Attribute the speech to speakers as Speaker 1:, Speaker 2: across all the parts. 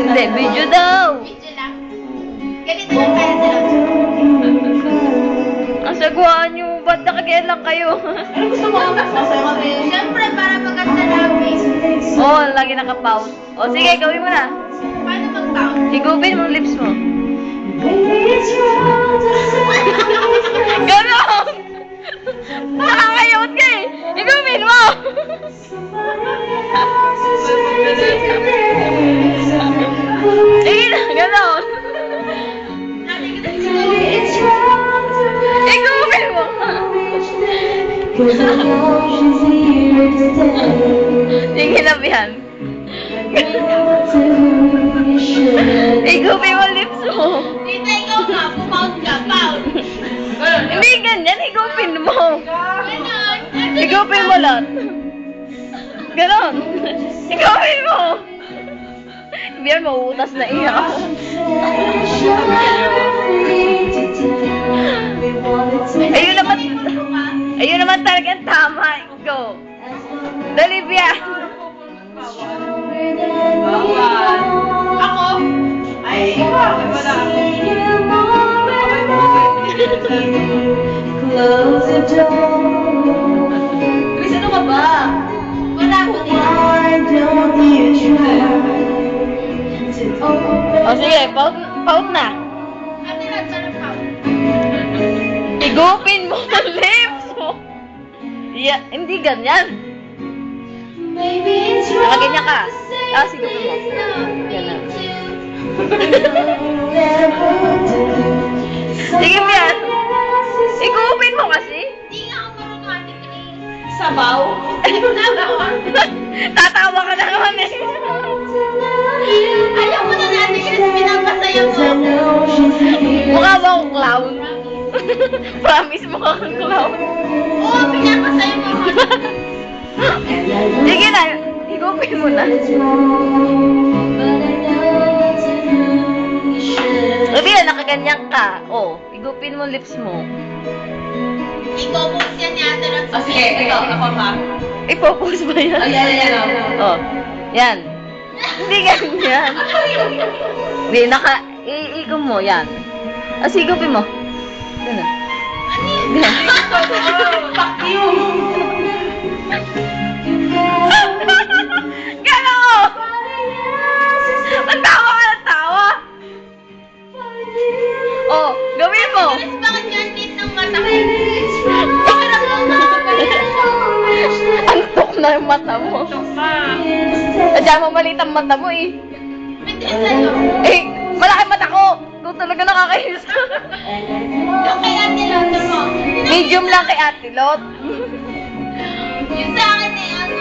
Speaker 1: Hindi, video daw.
Speaker 2: Video lang. Ganito lang tayo sila.
Speaker 1: Ang sagwaan nyo, ba't nakakialang kayo?
Speaker 3: Ano gusto mo? Masaya kami.
Speaker 2: Siyempre, para maganda namin.
Speaker 1: Oo, lagi nakapout. O sige, gawin mo na.
Speaker 2: Paano mag-count?
Speaker 1: Higupin mo lips mo. Ganon! Nakakayot ka eh! Higupin mo! Sige na, ganon! Higupin mo! Sige na, Bihan. Higupin mo lips mo.
Speaker 2: Tita, ikaw nga. Pumout ka. Pout.
Speaker 1: Hindi ganyan, higupin mo.
Speaker 2: Ganon.
Speaker 1: Higupin mo lang. Ganon. Higupin mo. Bihan, mauutas na iya. Ayun naman talagang tama. Go. Dali, Bihan.
Speaker 3: Bawal. Ako? Ay, ikaw. Wala ako. Chris, ano ka ba?
Speaker 2: Wala ko din.
Speaker 1: O sige, paut na.
Speaker 2: Ate Rod, sarap pout.
Speaker 1: Higupin mo ang lips mo. Yeah, hindi ganyan. Nakaganyan ka. Tapos higupin mo. Ganun. Sige, Bian. Higupin mo kasi.
Speaker 2: Hindi nga ako marunong Ate Chris.
Speaker 3: Sabaw?
Speaker 1: Tatawa ka na naman eh.
Speaker 2: Ayaw mo na Ate Chris, pinapasaya mo.
Speaker 1: Mukha ba akong clown? Promise mo kang clown.
Speaker 2: Oo, pinapasaya mo.
Speaker 1: Sige na, higupin mo na. Sabi na, nakaganyan ka. Oh, higupin mo lips mo.
Speaker 2: Iko-post yan ni Ate Rod.
Speaker 3: Oh, sige, ito. Ako pa.
Speaker 1: I-focus ba yan?
Speaker 3: Ayan.
Speaker 1: Oh, yan. Hindi ganyan. Hindi, i-igom mo, yan. Ah, higupin mo. Ganun.
Speaker 3: Fuck you!
Speaker 1: Gano'n! Ang tawa ka ng tawa! Oh, gawin mo!
Speaker 2: Chris, bakit yan lit ng mata ko? Parang
Speaker 1: Antok na yung mata mo. Sadya mo maliit ang mata mo eh.
Speaker 2: Pwede sa'yo.
Speaker 1: Eh, malaki mata ko! Ikaw talaga nakakainis.
Speaker 2: Yung kay Ate Rod mo.
Speaker 1: Medium lang kay Ate Lot.
Speaker 2: Yung sa akin eh, ano.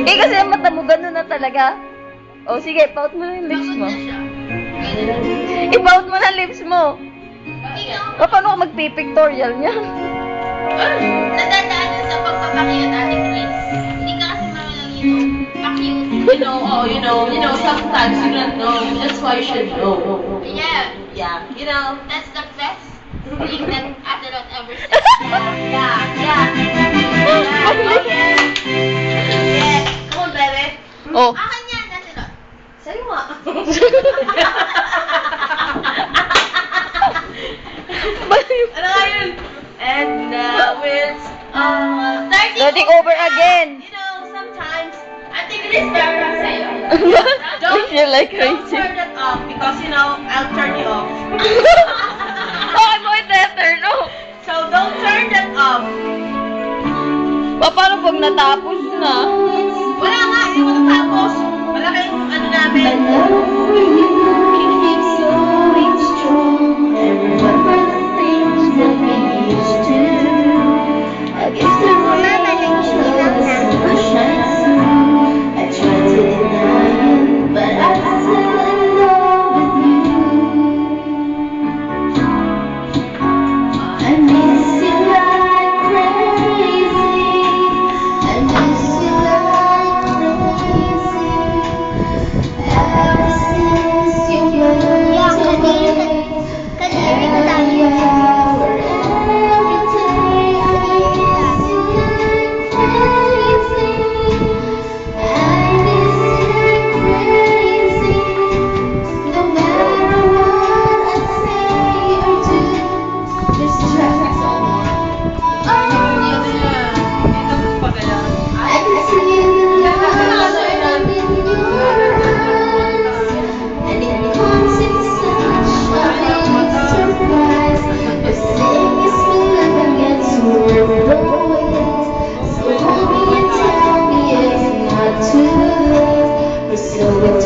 Speaker 1: Eh, kasi ang mata mo gano'n na talaga. Oh, sige, pout mo na yung lips mo.
Speaker 2: Pagod na siya. Ganun.
Speaker 1: I-pout mo na lips mo.
Speaker 2: Ikaw,
Speaker 1: O, paano ka mag-pictorial niya?
Speaker 2: nadadaanan sa pagpapakiyot, Ate Chris. Hindi ka kasi marunong pakiyot.
Speaker 3: You know, sometimes you don't know. That's why you should know.
Speaker 2: Yeah,
Speaker 3: Yeah, you know.
Speaker 2: that's the best thing that Ate Rod ever said.
Speaker 3: Yeah. Yes. Come on, baby.
Speaker 1: Oh.
Speaker 2: Akin yan, Ate Rod.
Speaker 3: Sa'yo nga. Ano nga yun? And now it's,
Speaker 1: Starting over again.
Speaker 3: you know, sometimes,
Speaker 2: Ate Chris, meron sa'yo.
Speaker 1: I feel like
Speaker 3: don't
Speaker 1: crazy.
Speaker 3: turn it off because, you know, I'll turn you off.
Speaker 1: Okay mo ite-turn off.
Speaker 3: So, don't turn that off.
Speaker 1: Paano pag natapos na?
Speaker 3: Wala nga, hindi mo natapos. Malaki yung ano namin.
Speaker 4: I miss you like crazy.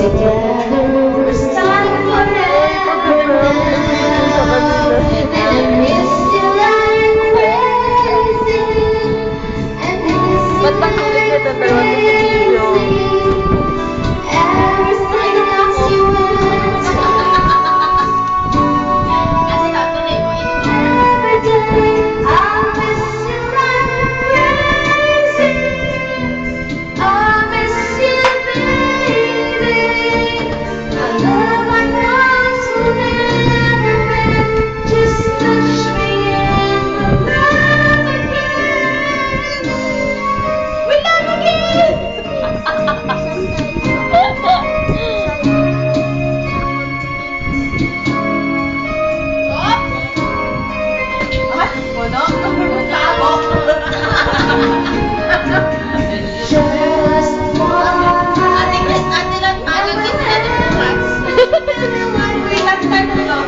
Speaker 4: Together we're starting forever now. And I miss you like crazy. And miss you
Speaker 1: Ba't bang tuloy ka doon? Dalawa sa video.
Speaker 4: everything else you want.
Speaker 2: Kasi natuloy mo ito.
Speaker 4: Every day I miss you like crazy. I miss you, baby. Our love I know will never end. Just touch me in my love again. We love again. Just one
Speaker 2: Ate Chris, ate lang tayo. Kiss na ito bukas.
Speaker 3: Wait, last time ko to.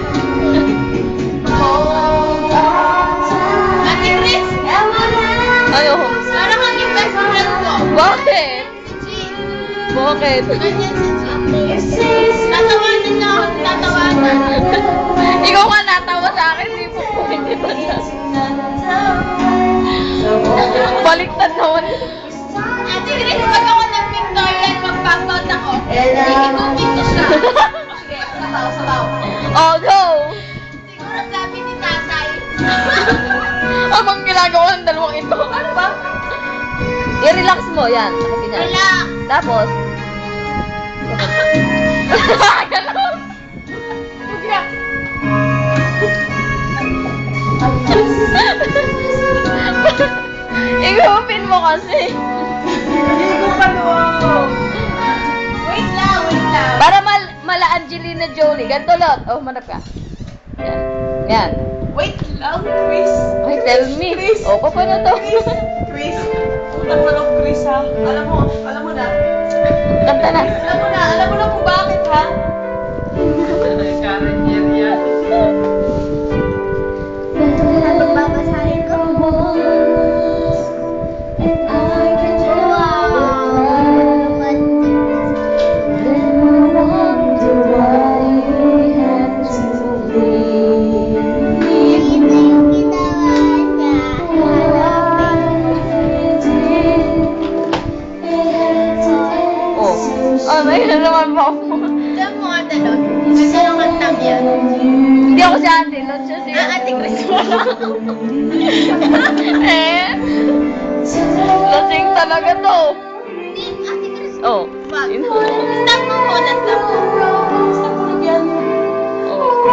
Speaker 4: hold on tight.
Speaker 2: Ate Chris,
Speaker 1: Ay, oh.
Speaker 2: parang kang yung best friend ko.
Speaker 1: Bakit?
Speaker 2: Si Jean.
Speaker 1: Bakit?
Speaker 2: Ganyan si Jean.
Speaker 4: It seems
Speaker 2: Tatawanan niya ako. Tatawanan.
Speaker 1: Ikaw nga natawa sa akin, di po po hindi ba na? Baliktad naman.
Speaker 2: Ate Chris, pag ako nag-Victorian, magpapot ako.
Speaker 4: And
Speaker 2: Ikupin ko siya.
Speaker 3: Sige, sabaw, sabaw.
Speaker 1: Oh, go!
Speaker 2: Siguro sabi ni tatay.
Speaker 1: Habang ginagawa ng dalawang ito. Ano ba? I-relax mo, yan. Nakasinyan.
Speaker 2: Relax.
Speaker 1: Tapos, ganun. Bugyak. Igupin mo kasi.
Speaker 3: Hindi ko pa doon. Wait lang, wait lang.
Speaker 1: Para mala Angelina Jolie. Ganito lot. Oh, manap ka. Yan. Yan.
Speaker 3: Wait lang, Chris.
Speaker 1: Ay, tell me. Oh, paano to?
Speaker 3: Chris. Unang manok, Chris, ha? Alam mo na.
Speaker 1: Kanta na.
Speaker 3: Alam mo na kung bakit, ha?
Speaker 4: Babasahin ko. And I can Then I wonder why we had to
Speaker 1: Oh, may naman pa ako.
Speaker 2: Alam mo, ate Lot. Gusto ng kantang yan.
Speaker 1: Hindi ako si Ate Lot. Siya si
Speaker 2: Ate Chris.
Speaker 1: Eh, lasing talaga to.
Speaker 2: Hindi, ate Chris.
Speaker 1: Oh.
Speaker 2: Wag.
Speaker 1: Yun.
Speaker 2: Stop mo muna, stop mo.
Speaker 3: Gusto ko lang yan.
Speaker 1: Oh.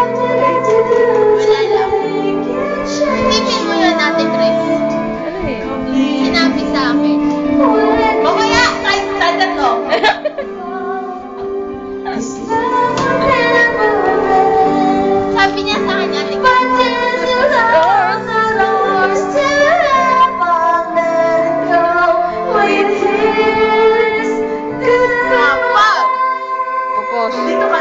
Speaker 2: Wala lang. Isipin mo yun, ate Chris.
Speaker 1: Ano eh?
Speaker 2: Sinabi sa akin.
Speaker 3: Mamaya, kahit tatlo.
Speaker 2: Sabi niya sa akin, ate Chris.
Speaker 1: Pupos.
Speaker 3: Dito ka